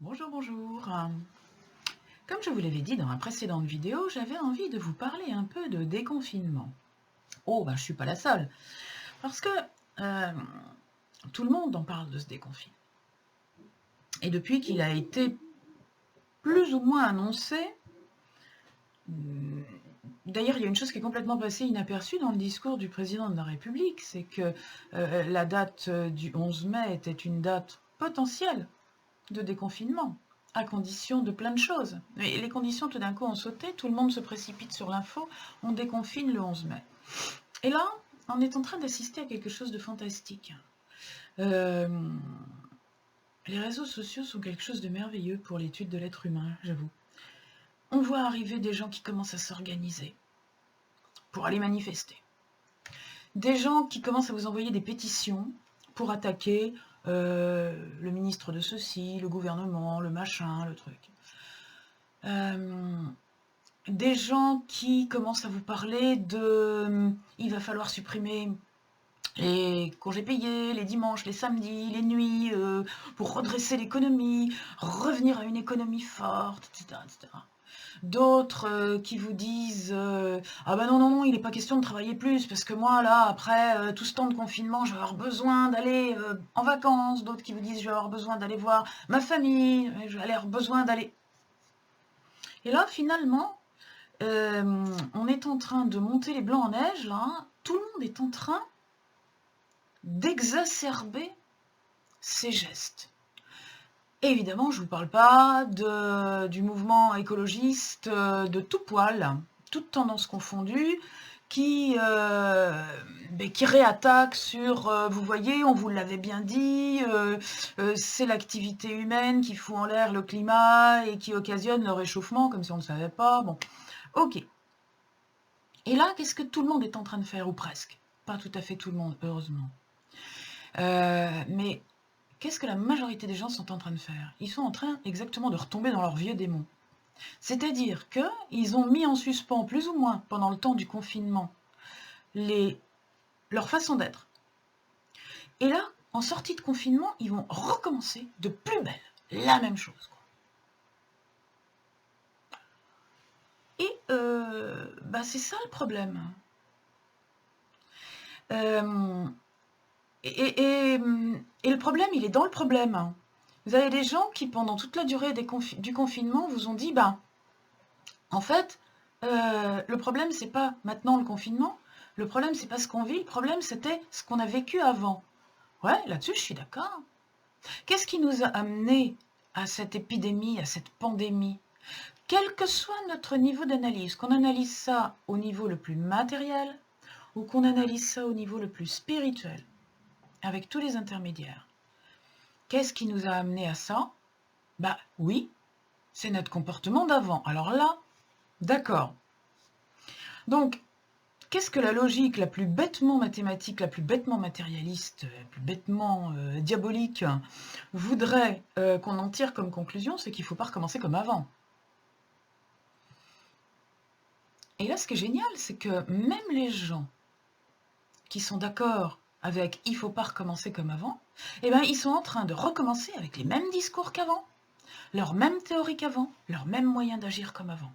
Bonjour, bonjour. Comme je vous l'avais dit dans ma précédente vidéo, j'avais envie de vous parler un peu de déconfinement. Oh, je ne suis pas la seule, parce que euh, tout le monde en parle de ce déconfinement. Et depuis qu'il a été plus ou moins annoncé, d'ailleurs, il y a une chose qui est complètement passée inaperçue dans le discours du président de la République, c'est que la date du 11 mai était une date potentielle de déconfinement, à condition de plein de choses. Mais les conditions tout d'un coup ont sauté, tout le monde se précipite sur l'info, on déconfine le 11 mai. Et là, on est en train d'assister à quelque chose de fantastique. Les réseaux sociaux sont quelque chose de merveilleux pour l'étude de l'être humain, j'avoue. On voit arriver des gens qui commencent à s'organiser pour aller manifester. Des gens qui commencent à vous envoyer des pétitions pour attaquer le ministre de ceci, le gouvernement, le machin, le truc. Des gens qui commencent à vous parler de il va falloir supprimer les congés payés, les dimanches, les samedis, les nuits, pour redresser l'économie, revenir à une économie forte, etc. etc. D'autres qui vous disent ah ben non, non, non, il n'est pas question de travailler plus, parce que moi, là, après tout ce temps de confinement, je vais avoir besoin d'aller en vacances. D'autres qui vous disent je vais avoir besoin d'aller voir ma famille, je vais avoir besoin d'aller... Et là, finalement, on est en train de monter les blancs en neige, là. Tout le monde est en train d'exacerber ces gestes. Évidemment, je ne vous parle pas du mouvement écologiste de tout poil, toutes tendances confondues, qui réattaque sur vous voyez, on vous l'avait bien dit, c'est l'activité humaine qui fout en l'air le climat et qui occasionne le réchauffement, comme si on ne le savait pas. Bon, ok. Et là, qu'est-ce que tout le monde est en train de faire, ou presque? Pas tout à fait tout le monde, heureusement. Mais qu'est-ce que la majorité des gens sont en train de faire? Ils sont en train exactement de retomber dans leur vieux démon. C'est-à-dire qu'ils ont mis en suspens, plus ou moins, pendant le temps du confinement, leur façon d'être. Et là, en sortie de confinement, ils vont recommencer de plus belle, la même chose. Et c'est ça le problème. Et le problème, il est dans le problème. Vous avez des gens qui, pendant toute la durée du confinement, vous ont dit, en fait, le problème, c'est pas maintenant le confinement, le problème, c'est pas ce qu'on vit, le problème, c'était ce qu'on a vécu avant. Ouais, là-dessus, je suis d'accord. Qu'est-ce qui nous a amené à cette épidémie, à cette pandémie? Quel que soit notre niveau d'analyse, qu'on analyse ça au niveau le plus matériel ou qu'on analyse ça au niveau le plus spirituel, avec tous les intermédiaires. Qu'est-ce qui nous a amené à ça? Oui, c'est notre comportement d'avant. Alors là, d'accord. Donc, qu'est-ce que la logique la plus bêtement mathématique, la plus bêtement matérialiste, la plus bêtement diabolique voudrait qu'on en tire comme conclusion? C'est qu'il ne faut pas recommencer comme avant. Et là, ce qui est génial, c'est que même les gens qui sont d'accord avec il ne faut pas recommencer comme avant, ils sont en train de recommencer avec les mêmes discours qu'avant, leurs mêmes théories qu'avant, leurs mêmes moyens d'agir comme avant.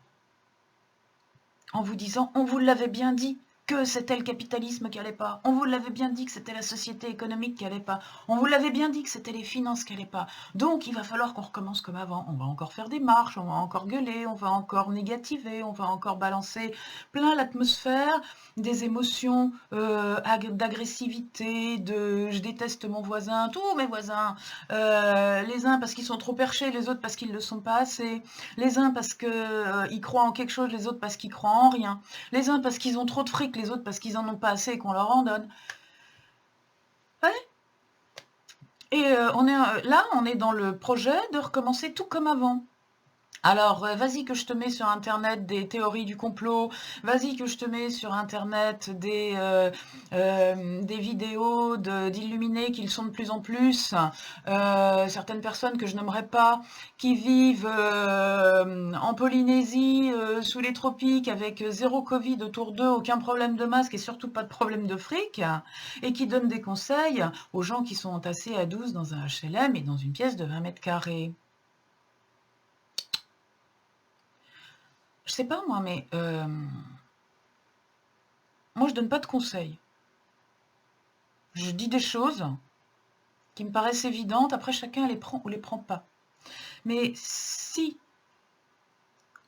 En vous disant, on vous l'avait bien dit que c'était le capitalisme qui allait pas, on vous l'avait bien dit que c'était la société économique qui allait pas, on vous l'avait bien dit que c'était les finances qui allaient pas, donc il va falloir qu'on recommence comme avant, on va encore faire des marches, on va encore gueuler, on va encore négativer, on va encore balancer plein l'atmosphère des émotions d'agressivité, de je déteste mon voisin, tous mes voisins, les uns parce qu'ils sont trop perchés, les autres parce qu'ils ne le sont pas assez, les uns parce qu'ils croient en quelque chose, les autres parce qu'ils croient en rien, les uns parce qu'ils ont trop de fric, les autres parce qu'ils en ont pas assez et qu'on leur en donne. Ouais. Et on est dans le projet de recommencer tout comme avant. Alors, vas-y que je te mets sur internet des théories du complot, vas-y que je te mets sur internet des vidéos d'illuminés qui le sont de plus en plus, certaines personnes que je nommerai pas, qui vivent en Polynésie, sous les tropiques, avec zéro Covid autour d'eux, aucun problème de masque et surtout pas de problème de fric, et qui donnent des conseils aux gens qui sont entassés à 12 dans un HLM et dans une pièce de 20 mètres carrés. sais pas moi, mais moi je donne pas de conseils. Je dis des choses qui me paraissent évidentes, après chacun les prend ou les prend pas. Mais si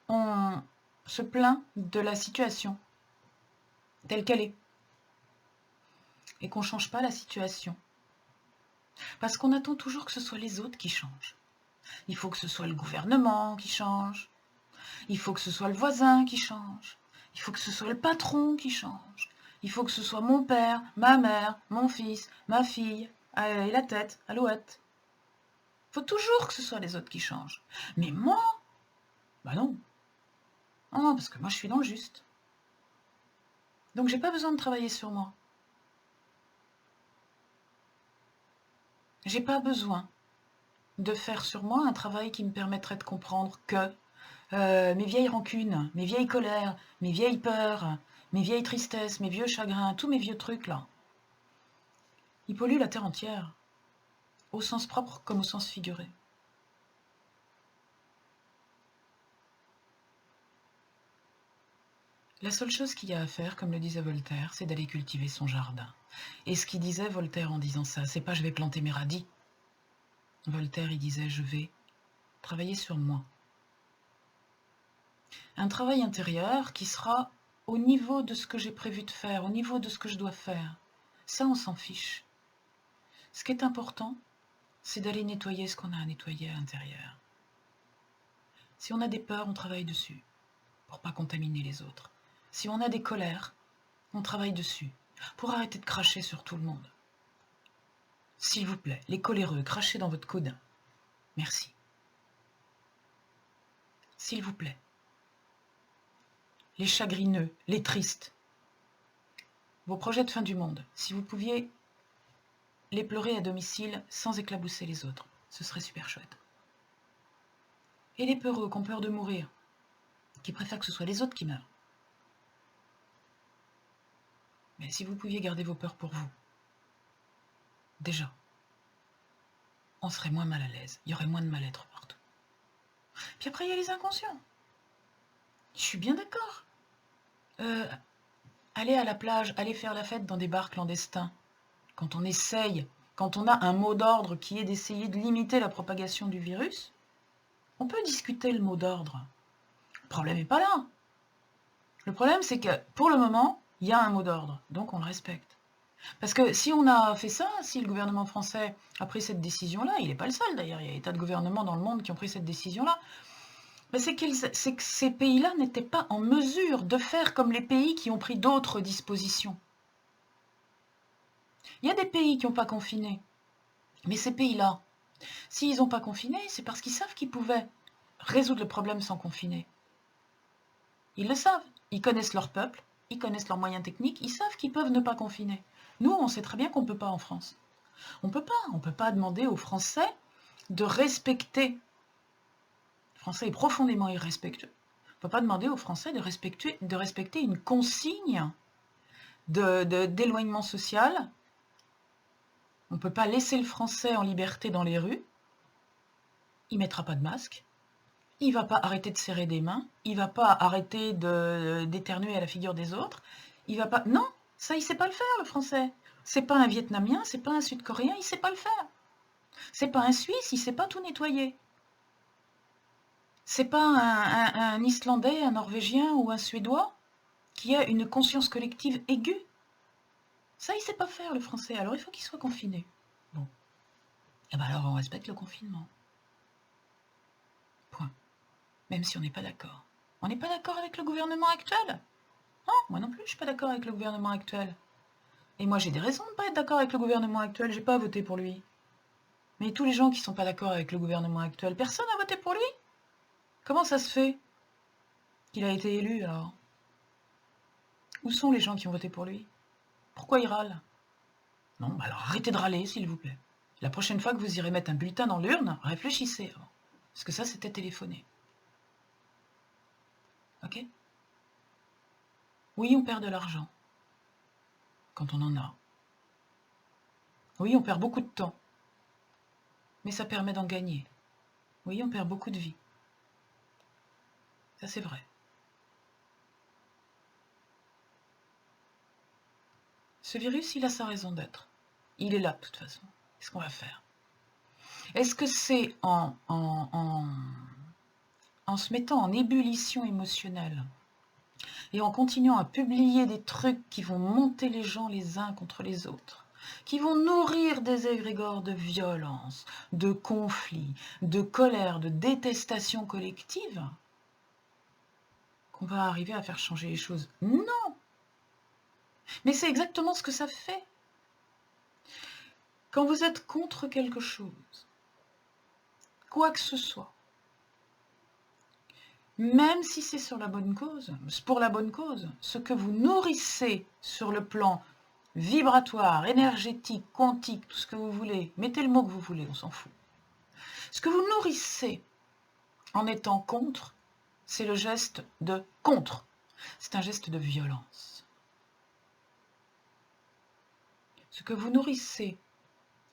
on se plaint de la situation telle qu'elle est, et qu'on ne change pas la situation, parce qu'on attend toujours que ce soit les autres qui changent. Il faut que ce soit le gouvernement qui change, il faut que ce soit le voisin qui change, il faut que ce soit le patron qui change, il faut que ce soit mon père, ma mère, mon fils, ma fille, et la tête, alouette. Il faut toujours que ce soit les autres qui changent. Mais moi, bah non. Non, parce que moi je suis dans le juste. Donc j'ai pas besoin de travailler sur moi. J'ai pas besoin de faire sur moi un travail qui me permettrait de comprendre que mes vieilles rancunes, mes vieilles colères, mes vieilles peurs, mes vieilles tristesses, mes vieux chagrins, tous mes vieux trucs là, ils polluent la terre entière, au sens propre comme au sens figuré. La seule chose qu'il y a à faire, comme le disait Voltaire, c'est d'aller cultiver son jardin. Et ce qu'il disait Voltaire en disant ça, c'est pas je vais planter mes radis. Voltaire, il disait je vais travailler sur moi. Un travail intérieur qui sera au niveau de ce que j'ai prévu de faire, au niveau de ce que je dois faire. Ça, on s'en fiche. Ce qui est important, c'est d'aller nettoyer ce qu'on a à nettoyer à l'intérieur. Si on a des peurs, on travaille dessus, pour pas contaminer les autres. Si on a des colères, on travaille dessus, pour arrêter de cracher sur tout le monde. S'il vous plaît, les coléreux, crachez dans votre coude. Merci. S'il vous plaît. Les chagrineux, les tristes. Vos projets de fin du monde, si vous pouviez les pleurer à domicile sans éclabousser les autres, ce serait super chouette. Et les peureux qui ont peur de mourir, qui préfèrent que ce soit les autres qui meurent. Mais si vous pouviez garder vos peurs pour vous, déjà, on serait moins mal à l'aise, il y aurait moins de mal-être partout. Puis après, il y a les inconscients. Je suis bien d'accord. Aller à la plage, aller faire la fête dans des bars clandestins, quand on essaye, quand on a un mot d'ordre qui est d'essayer de limiter la propagation du virus, on peut discuter le mot d'ordre. Le problème n'est pas là. Le problème, c'est que pour le moment, il y a un mot d'ordre, donc on le respecte. Parce que si on a fait ça, si le gouvernement français a pris cette décision-là, il n'est pas le seul d'ailleurs, il y a des tas de gouvernements dans le monde qui ont pris cette décision-là, c'est que ces pays-là n'étaient pas en mesure de faire comme les pays qui ont pris d'autres dispositions. Il y a des pays qui n'ont pas confiné, mais ces pays-là, s'ils n'ont pas confiné, c'est parce qu'ils savent qu'ils pouvaient résoudre le problème sans confiner. Ils le savent, ils connaissent leur peuple, ils connaissent leurs moyens techniques, ils savent qu'ils peuvent ne pas confiner. Nous, on sait très bien qu'on ne peut pas en France. On ne peut pas demander aux Français de respecter. Le Français est profondément irrespectueux. On ne peut pas demander aux Français de respecter une consigne d'éloignement social. On ne peut pas laisser le Français en liberté dans les rues. Il ne mettra pas de masque. Il ne va pas arrêter de serrer des mains. Il ne va pas arrêter d'éternuer à la figure des autres. Il va pas... Non, ça, il ne sait pas le faire, le Français. C'est pas un Vietnamien, c'est pas un Sud-Coréen, il ne sait pas le faire. C'est pas un Suisse, il ne sait pas tout nettoyer. C'est pas un Islandais, un Norvégien ou un Suédois qui a une conscience collective aiguë. Ça, il ne sait pas faire, le Français. Alors, il faut qu'il soit confiné. Bon. Et ben alors, on respecte le confinement. Point. Même si on n'est pas d'accord. On n'est pas d'accord avec le gouvernement actuel? Non, moi non plus, je ne suis pas d'accord avec le gouvernement actuel. Et moi, j'ai des raisons de ne pas être d'accord avec le gouvernement actuel. J'ai pas voté pour lui. Mais tous les gens qui ne sont pas d'accord avec le gouvernement actuel, personne n'a voté pour lui? Comment ça se fait qu'il a été élu, alors? Où sont les gens qui ont voté pour lui? Pourquoi ils râlent? Non, bah alors arrêtez de râler, s'il vous plaît. La prochaine fois que vous irez mettre un bulletin dans l'urne, réfléchissez avant. Parce que ça, c'était téléphoné. Ok? Oui, on perd de l'argent. Quand on en a. Oui, on perd beaucoup de temps. Mais ça permet d'en gagner. Oui, on perd beaucoup de vie. Ça, c'est vrai. Ce virus, il a sa raison d'être. Il est là, de toute façon. Qu'est-ce qu'on va faire? Est-ce que c'est en se mettant en ébullition émotionnelle et en continuant à publier des trucs qui vont monter les gens les uns contre les autres, qui vont nourrir des égrégores de violence, de conflits, de colère, de détestation collective, qu'on va arriver à faire changer les choses? Non! Mais c'est exactement ce que ça fait. Quand vous êtes contre quelque chose, quoi que ce soit, même si c'est sur la bonne cause, pour la bonne cause, ce que vous nourrissez sur le plan vibratoire, énergétique, quantique, tout ce que vous voulez, mettez le mot que vous voulez, on s'en fout. Ce que vous nourrissez en étant contre, c'est le geste de contre. C'est un geste de violence. Ce que vous nourrissez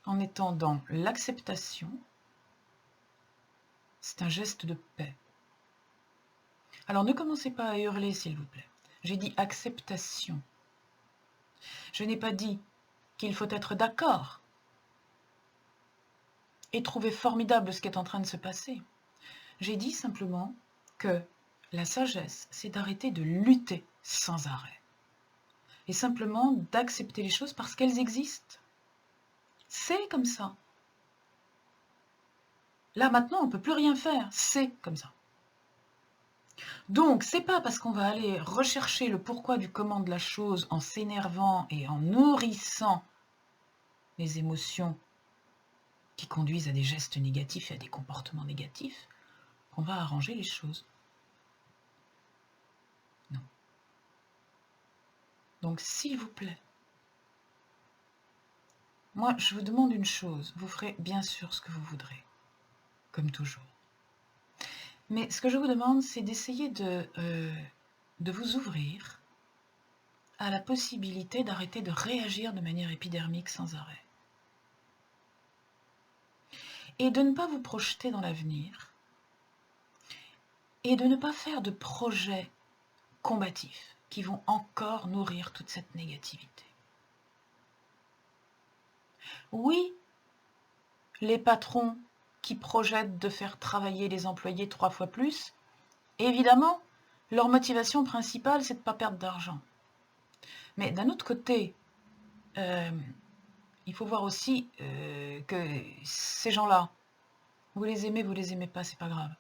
en étant dans l'acceptation, c'est un geste de paix. Alors ne commencez pas à hurler, s'il vous plaît. J'ai dit acceptation. Je n'ai pas dit qu'il faut être d'accord et trouver formidable ce qui est en train de se passer. J'ai dit simplement que la sagesse, c'est d'arrêter de lutter sans arrêt. Et simplement d'accepter les choses parce qu'elles existent. C'est comme ça. Là, maintenant, on ne peut plus rien faire. C'est comme ça. Donc, c'est pas parce qu'on va aller rechercher le pourquoi du comment de la chose en s'énervant et en nourrissant les émotions qui conduisent à des gestes négatifs et à des comportements négatifs qu'on va arranger les choses. Non. Donc, s'il vous plaît, moi, je vous demande une chose. Vous ferez bien sûr ce que vous voudrez, comme toujours. Mais ce que je vous demande, c'est d'essayer de vous ouvrir à la possibilité d'arrêter de réagir de manière épidermique sans arrêt. Et de ne pas vous projeter dans l'avenir. Et de ne pas faire de projets combatifs qui vont encore nourrir toute cette négativité. Oui, les patrons qui projettent de faire travailler les employés 3 fois plus, évidemment, leur motivation principale, c'est de ne pas perdre d'argent. Mais d'un autre côté, il faut voir aussi que ces gens-là, vous les aimez pas, c'est pas grave.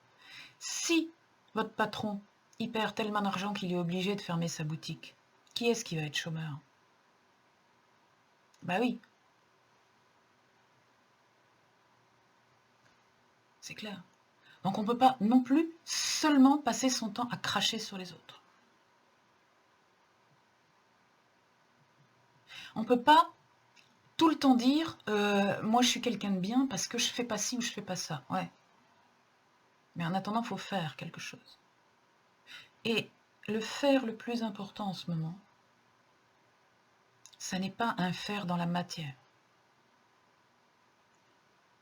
Si votre patron, il perd tellement d'argent qu'il est obligé de fermer sa boutique, qui est-ce qui va être chômeur? Bah oui. C'est clair. Donc on ne peut pas non plus seulement passer son temps à cracher sur les autres. On ne peut pas tout le temps dire moi je suis quelqu'un de bien parce que je fais pas ci ou je fais pas ça. Ouais. Mais en attendant, il faut faire quelque chose. Et le faire le plus important en ce moment, ça n'est pas un faire dans la matière.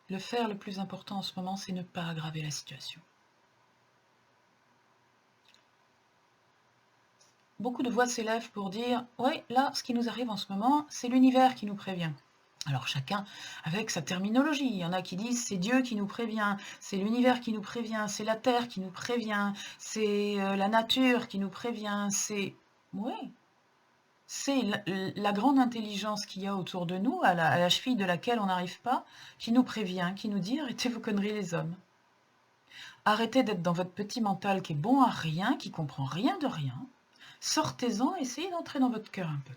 Le faire le plus important en ce moment, c'est ne pas aggraver la situation. Beaucoup de voix s'élèvent pour dire « ouais, là, ce qui nous arrive en ce moment, c'est l'univers qui nous prévient ». Alors chacun avec sa terminologie. Il y en a qui disent « c'est Dieu qui nous prévient, c'est l'univers qui nous prévient, c'est la terre qui nous prévient, c'est la nature qui nous prévient, c'est… » Oui, c'est la grande intelligence qu'il y a autour de nous, à la cheville de laquelle on n'arrive pas, qui nous prévient, qui nous dit « arrêtez vos conneries les hommes ». Arrêtez d'être dans votre petit mental qui est bon à rien, qui comprend rien de rien. Sortez-en, essayez d'entrer dans votre cœur un peu.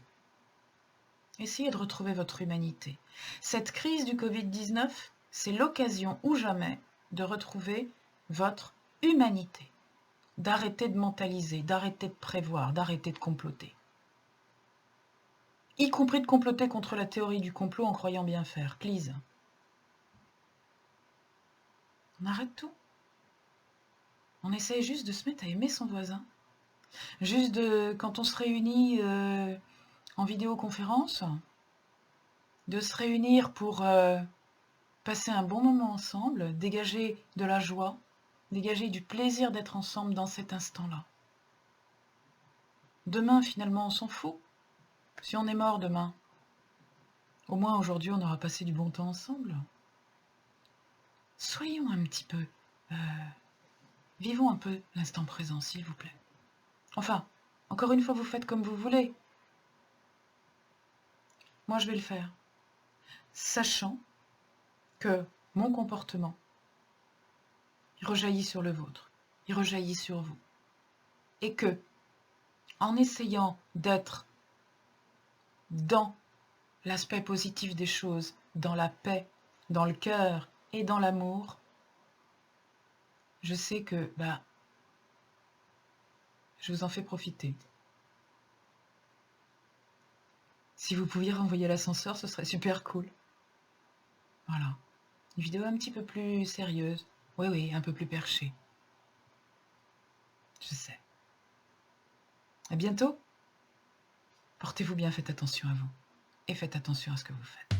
Essayez de retrouver votre humanité. Cette crise du Covid-19, c'est l'occasion ou jamais de retrouver votre humanité. D'arrêter de mentaliser, d'arrêter de prévoir, d'arrêter de comploter. Y compris de comploter contre la théorie du complot en croyant bien faire. Please. On arrête tout. On essaye juste de se mettre à aimer son voisin. Juste de, quand on se réunit en vidéoconférence, de se réunir pour passer un bon moment ensemble, dégager de la joie, dégager du plaisir d'être ensemble dans cet instant-là. Demain, finalement, on s'en fout. Si on est mort demain, Au moins aujourd'hui, on aura passé du bon temps ensemble. Soyons un petit peu... vivons un peu l'instant présent, s'il vous plaît. Enfin, encore une fois, vous faites comme vous voulez. Moi, je vais le faire. Sachant que mon comportement, il rejaillit sur le vôtre. Il rejaillit sur vous. Et que, en essayant d'être dans l'aspect positif des choses, dans la paix, dans le cœur et dans l'amour, je sais que je vous en fais profiter. Si vous pouviez renvoyer l'ascenseur, ce serait super cool. Voilà. Une vidéo un petit peu plus sérieuse. Oui, oui, un peu plus perchée. Je sais. À bientôt. Portez-vous bien, faites attention à vous. Et faites attention à ce que vous faites.